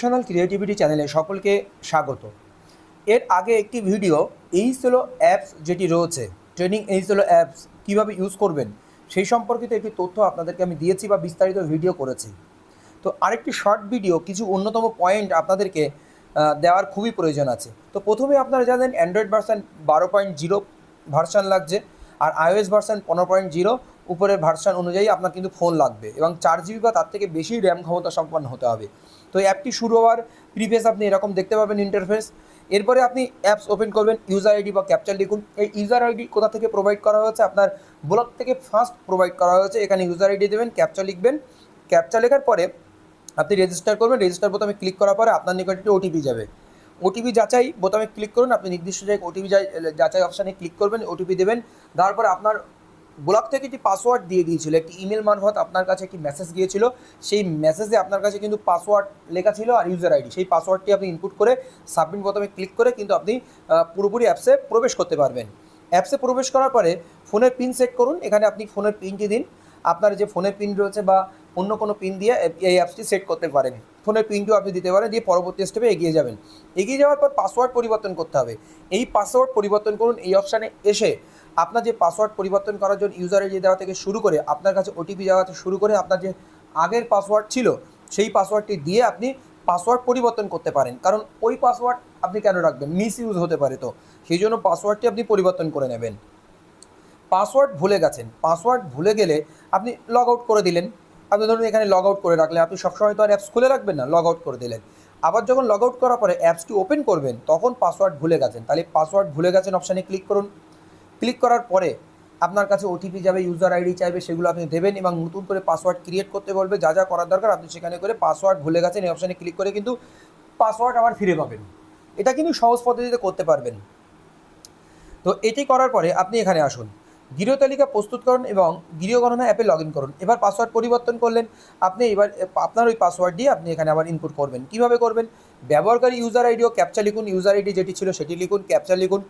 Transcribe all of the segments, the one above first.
Exceptional creativity চ্যানেলে সকলকে স্বাগত। এর আগে একটি ভিডিও এইচএলও অ্যাপস যেটি রয়েছে, ট্রেনিং এইচএলও অ্যাপস কীভাবে ইউজ করবেন সেই সম্পর্কিত একটি তথ্য আপনাদেরকে আমি দিয়েছি বা বিস্তারিত ভিডিও করেছি। তো আরেকটি শর্ট ভিডিও কিছু অন্যতম পয়েন্ট আপনাদেরকে দেওয়ার খুবই প্রয়োজন আছে। তো প্রথমে আপনারা জানেন অ্যান্ড্রয়েড ভার্সান 12.0 ভার্সান লাগছে, আর iOS ভার্সান 15.0 উপরের ভার্সান অনুযায়ী আপনার কিন্তু ফোন লাগবে এবং 4 GB বা তার থেকে বেশি র্যাম ক্ষমতা সম্পন্ন হতে হবে। তো এই অ্যাপটি শুরু হওয়ার প্রিভিয়াস আপনি এরকম দেখতে পাবেন ইন্টারফেস। এরপরে আপনি অ্যাপস ওপেন করবেন, ইউজার আইডি বা ক্যাপচার লিখুন। এই ইউজার আইডি কোথা থেকে প্রোভাইড করা হয়েছে? আপনার ব্লগ থেকে ফার্স্ট প্রোভাইড করা হয়েছে। এখানে ইউজার আইডি দেবেন, ক্যাপচার লিখবেন। ক্যাপচার লেখার পরে আপনি রেজিস্টার করবেন। রেজিস্টার বোতামে ক্লিক করার পরে আপনার নিকট একটি ওটিপি যাবে। ওটিপি যাচাই বোতামে ক্লিক করুন। আপনি নির্দিষ্ট জায়গায় ওটিপি যাচাই অপশানে ক্লিক করবেন, ওটিপি দেবেন। দেওয়ার পরে আপনার ব্লগ থেকে একটি পাসওয়ার্ড দিয়ে দিয়েছিল, একটি ইমেল মারফত আপনার কাছে একটি মেসেজ গিয়েছিল। সেই মেসেজে আপনার কাছে কিন্তু পাসওয়ার্ড লেখা ছিল আর ইউজার আইডি। সেই পাসওয়ার্ডটি আপনি ইনপুট করে সাবমিট বোতামে ক্লিক করে কিন্তু আপনি পুরোপুরি অ্যাপসে প্রবেশ করতে পারবেন। অ্যাপসে প্রবেশ করার পরে ফোনের পিন সেট করুন। এখানে আপনি ফোনের পিনটি দিন। আপনার যে ফোনের পিন রয়েছে বা অন্য কোনো পিন দিয়ে এই অ্যাপসটি সেট করতে পারেন। ফোনের পিনটিও আপনি দিতে পারেন, দিয়ে পরবর্তী স্টেপে এগিয়ে যাবেন। এগিয়ে যাওয়ার পর পাসওয়ার্ড পরিবর্তন করতে হবে। এই পাসওয়ার্ড পরিবর্তন করুন। এই অপশানে এসে আপনার যে পাসওয়ার্ড পরিবর্তন করার জন্য ইউজার আইডি দেওয়া থেকে শুরু করে আপনার কাছে ওটিপি দেওয়া থেকে শুরু করে আপনার যে আগের পাসওয়ার্ড ছিল সেই পাসওয়ার্ডটি দিয়ে আপনি পাসওয়ার্ড পরিবর্তন করতে পারেন। কারণ ওই পাসওয়ার্ড আপনি কেন রাখবেন? মিস ইউজ হতে পারে, তো সেই জন্য পাসওয়ার্ডটি আপনি পরিবর্তন করে নেবেন। পাসওয়ার্ড ভুলে গেছেন, পাসওয়ার্ড ভুলে গেলে আপনি লগ আউট করে দিলেন। আপনি ধরুন এখানে লগ আউট করে রাখলে আপনি সবসময় তো আর অ্যাপস খুলে রাখবেন না, লগ আউট করে দিলেন। আবার যখন লগ আউট করার পরে অ্যাপসটি ওপেন করবেন তখন পাসওয়ার্ড ভুলে গেছেন, তাহলে পাসওয়ার্ড ভুলে গেছেন অপশানে ক্লিক করুন। ক্লিক করার পরে আপনার কাছে ওটিপি যাবে, ইউজার আইডি চাইবে, সেগুলো আপনি দেবেন এবং নতুন করে পাসওয়ার্ড ক্রিয়েট করতে বলবে। যা যা করার দরকার আপনি সেখানে করে পাসওয়ার্ড ভুলে গেছেন এই অপশানে ক্লিক করে কিন্তু পাসওয়ার্ড আবার ফিরে পাবেন। এটা কিন্তু সহজ পদ্ধতিতে করতে পারবেন। তো এটি করার পরে আপনি এখানে আসুন, গৃহ তালিকা প্রস্তুত করুন এবং গৃহ গণনা অ্যাপে লগ ইন করুন। এবার পাসওয়ার্ড পরিবর্তন করলেন আপনি। এবার আপনার ওই পাসওয়ার্ড দিয়ে আপনি এখানে আবার ইনপুট করবেন। কীভাবে করবেন? ব্যবহারকারী ইউজার আইডি ও ক্যাপচার লিখুন। ইউজার আইডি যেটি ছিল সেটি লিখুন, ক্যাপচার লিখুন,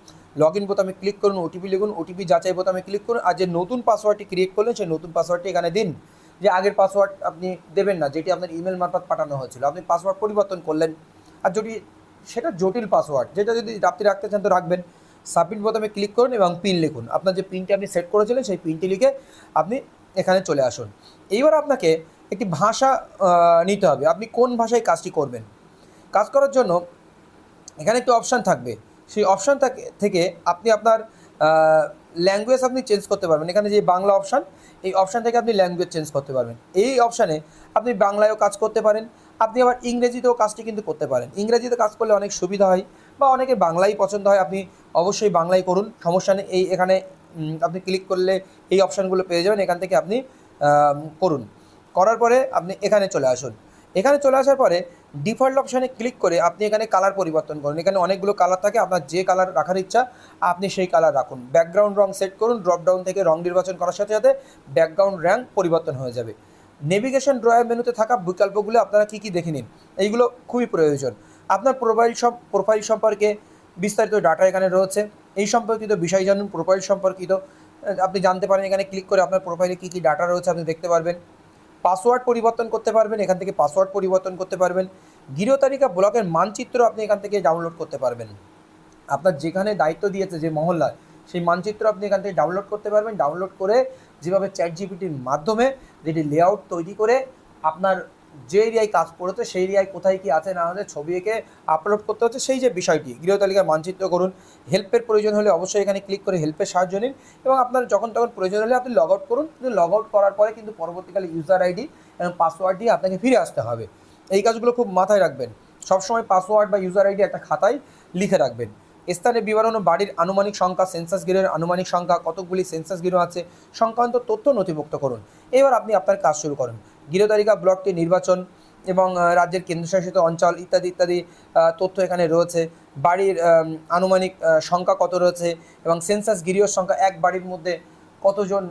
লগ ইন বোতামে ক্লিক করুন, ওটিপি লিখুন, ওটিপি যাচাই বোতামে ক্লিক করুন। আর যে নতুন পাসওয়ার্ডটি ক্রিয়েট করলেন সেই নতুন পাসওয়ার্ডটি এখানে দিন। যে আগের পাসওয়ার্ড আপনি দেবেন না, যেটি আপনার ইমেল মারফত পাঠানো হয়েছিল, আপনি পাসওয়ার্ড পরিবর্তন করলেন। আর যদি সেটা জটিল পাসওয়ার্ড, যেটা যদি আপনি রাখতে চান তো রাখবেন। সাবমিট বোতামে ক্লিক করুন এবং পিন লিখুন। আপনার যে পিনটি আপনি সেট করেছিলেন সেই পিনটি লিখে আপনি এখানে চলে আসুন। এইবার আপনাকে একটি ভাষা নিতে হবে, আপনি কোন ভাষায় কাজটি করবেন। কাজ করার জন্য এখানে একটি অপশান থাকবে, সেই অপশান থেকে আপনি আপনার ল্যাঙ্গুয়েজ আপনি চেঞ্জ করতে পারবেন। এখানে যে বাংলা অপশান, এই অপশান থেকে আপনি ল্যাঙ্গুয়েজ চেঞ্জ করতে পারবেন। এই অপশানে আপনি বাংলায়ও কাজ করতে পারেন, আপনি আবার ইংরেজিতেও কাজটি কিন্তু করতে পারেন। ইংরেজিতে কাজ করলে অনেক সুবিধা হয় বা অনেকের বাংলাই পছন্দ হয়, আপনি অবশ্যই বাংলাই করুন, সমস্যা নেই। এখানে আপনি ক্লিক করলে এই অপশানগুলো পেয়ে যাবেন, এখান থেকে আপনি করুন। করার পরে আপনি এখানে চলে আসুন। এখানে চলে আসার পরে ডিফল্ট অপশানে ক্লিক করে আপনি এখানে কালার পরিবর্তন করুন। এখানে অনেকগুলো কালার থাকে, আপনার যে কালার রাখার ইচ্ছা আপনি সেই কালার রাখুন। ব্যাকগ্রাউন্ড রং সেট করুন। ড্রপডাউন থেকে রং নির্বাচন করার সাথে সাথে ব্যাকগ্রাউন্ড রং পরিবর্তন হয়ে যাবে। নেভিগেশন ড্রয়ার মেনুতে থাকা বিকল্পগুলো আপনারা কী কী দেখে নিন, এইগুলো খুবই প্রয়োজন। আপনার প্রোফাইল সম্পর্কে বিস্তারিত ডাটা এখানে রয়েছে, এই সম্পর্কিত বিষয় জানুন। প্রোফাইল সম্পর্কিত আপনি জানতে পারেন, এখানে ক্লিক করে আপনার প্রোফাইলে কী কী ডাটা রয়েছে আপনি দেখতে পারবেন। পাসওয়ার্ড পরিবর্তন করতে পারবেন, এখান থেকে পাসওয়ার্ড পরিবর্তন করতে পারবেন। গৃহ তালিকা ব্লকের মানচিত্র আপনি এখান থেকে ডাউনলোড করতে পারবেন। আপনার যেখানে দায়িত্ব দিয়েছে যে মহল্লায়, সেই মানচিত্র আপনি এখান থেকে ডাউনলোড করতে পারবেন। ডাউনলোড করে যেভাবে চ্যাটজিপিটির মাধ্যমে যেটি লেআউট তৈরি করে আপনার যে এরিয়ায় কাজ পড়েছে সেই এরিয়ায় কোথায় কী আছে না আছে ছবি এঁকে আপলোড করতে হচ্ছে, সেই যে বিষয়টি গৃহ তালিকার মানচিত্র করুন। হেল্পের প্রয়োজন হলে অবশ্যই এখানে ক্লিক করে হেল্পের সাহায্য নিন এবং আপনার যখন তখন প্রয়োজন হলে আপনি লগ আউট করুন। কিন্তু লগ আউট করার পরে কিন্তু পরবর্তীকালে ইউজার আইডি এবং পাসওয়ার্ড দিয়ে আপনাকে ফিরে আসতে হবে। এই কাজগুলো খুব মাথায় রাখবেন। সবসময় পাসওয়ার্ড বা ইউজার আইডি একটা খাতায় লিখে রাখবেন। স্থানের বিবরণ ও বাড়ির আনুমানিক সংখ্যা, সেন্সাস গৃহের আনুমানিক সংখ্যা, কতগুলি সেন্সাস গৃহ আছে সংক্রান্ত তথ্য নথিভুক্ত করুন। এবার আপনি আপনার কাজ শুরু করুন। গৃহ তালিকা ব্লকটি নির্বাচন এবং রাজ্যের কেন্দ্রশাসিত অঞ্চল ইত্যাদি ইত্যাদি তথ্য এখানে রয়েছে। বাড়ির আনুমানিক সংখ্যা কত রয়েছে এবং সেন্সাস গৃহের সংখ্যা, এক বাড়ির মধ্যে কতজন,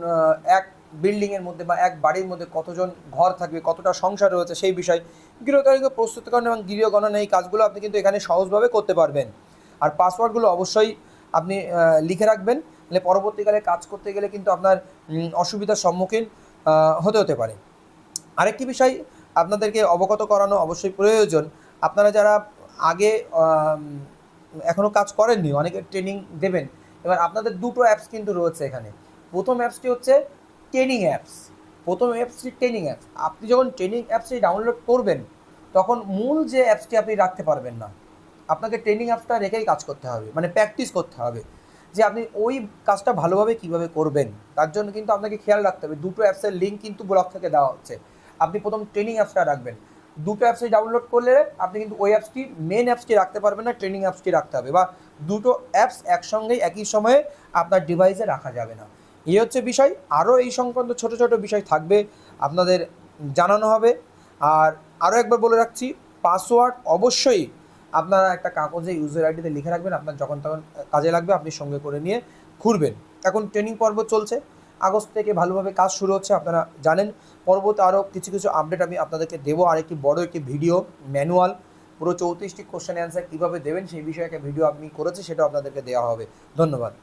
এক বিল্ডিংয়ের মধ্যে বা এক বাড়ির মধ্যে কতজন ঘর থাকবে, কতটা সংসার রয়েছে সেই বিষয়। গৃহ তালিকা প্রস্তুতকরণ এবং গৃহ গণনা এই কাজগুলো আপনি কিন্তু এখানে সহজভাবে করতে পারবেন। আর পাসওয়ার্ডগুলো অবশ্যই আপনি লিখে রাখবেন, তাহলে পরবর্তীকালে কাজ করতে গেলে কিন্তু আপনার অসুবিধার সম্মুখীন হতে পারে। আরেকটি বিষয় আপনাদেরকে অবগত করানো অবশ্যই প্রয়োজন, আপনারা যারা আগে এখনও কাজ করেননি, অনেকে ট্রেনিং দেবেন। এবার আপনাদের দুটো অ্যাপস কিন্তু রয়েছে এখানে। প্রথম অ্যাপসটি হচ্ছে ট্রেনিং অ্যাপস। প্রথম অ্যাপসটি ট্রেনিং অ্যাপস। আপনি যখন ট্রেনিং অ্যাপসটি ডাউনলোড করবেন তখন মূল যে অ্যাপসটি আপনি রাখতে পারবেন না। আপনাকে ট্রেনিং অ্যাপসটা রেখেই কাজ করতে হবে, মানে প্র্যাকটিস করতে হবে যে আপনি ওই কাজটা ভালোভাবে কীভাবে করবেন। তার জন্য কিন্তু আপনাকে খেয়াল রাখতে হবে, দুটো অ্যাপসের লিঙ্ক কিন্তু ব্লগ থেকে দেওয়া হচ্ছে। আপনি প্রথম ট্রেনিং অ্যাপসটা রাখবেন। দুটো অ্যাপসই ডাউনলোড করলে আপনি কিন্তু ওই অ্যাপসটি, মেন অ্যাপসটি রাখতে পারবেন না, ট্রেনিং অ্যাপসটি রাখতে হবে, বা দুটো অ্যাপস একসঙ্গেই একই সময়ে আপনার ডিভাইসে রাখা যাবে না। এই হচ্ছে বিষয়। আরও এই সংক্রান্ত ছোটো ছোটো বিষয় থাকবে, আপনাদের জানানো হবে। আর আরও একবার বলে রাখছি, পাসওয়ার্ড অবশ্যই আপনারা একটা কাগজে ইউজার আইডিতে লিখে রাখবেন। আপনার যখন তখন কাজে লাগবে আপনি সঙ্গে করে নিয়ে ঘুরবেন। এখন ট্রেনিং পর্ব চলছে, আগস্ট থেকে ভালোভাবে কাজ শুরু হচ্ছে, আপনারা জানেন। পরবর্তী আরও কিছু কিছু আপডেট আমি আপনাদেরকে দেবো। আর একটি বড় একটি ভিডিও ম্যানুয়াল, পুরো 34টি কোশ্চেন অ্যান্সার কীভাবে দেবেন সেই বিষয়ে একটা ভিডিও আমি করেছি, সেটাও আপনাদেরকে দেওয়া হবে। ধন্যবাদ।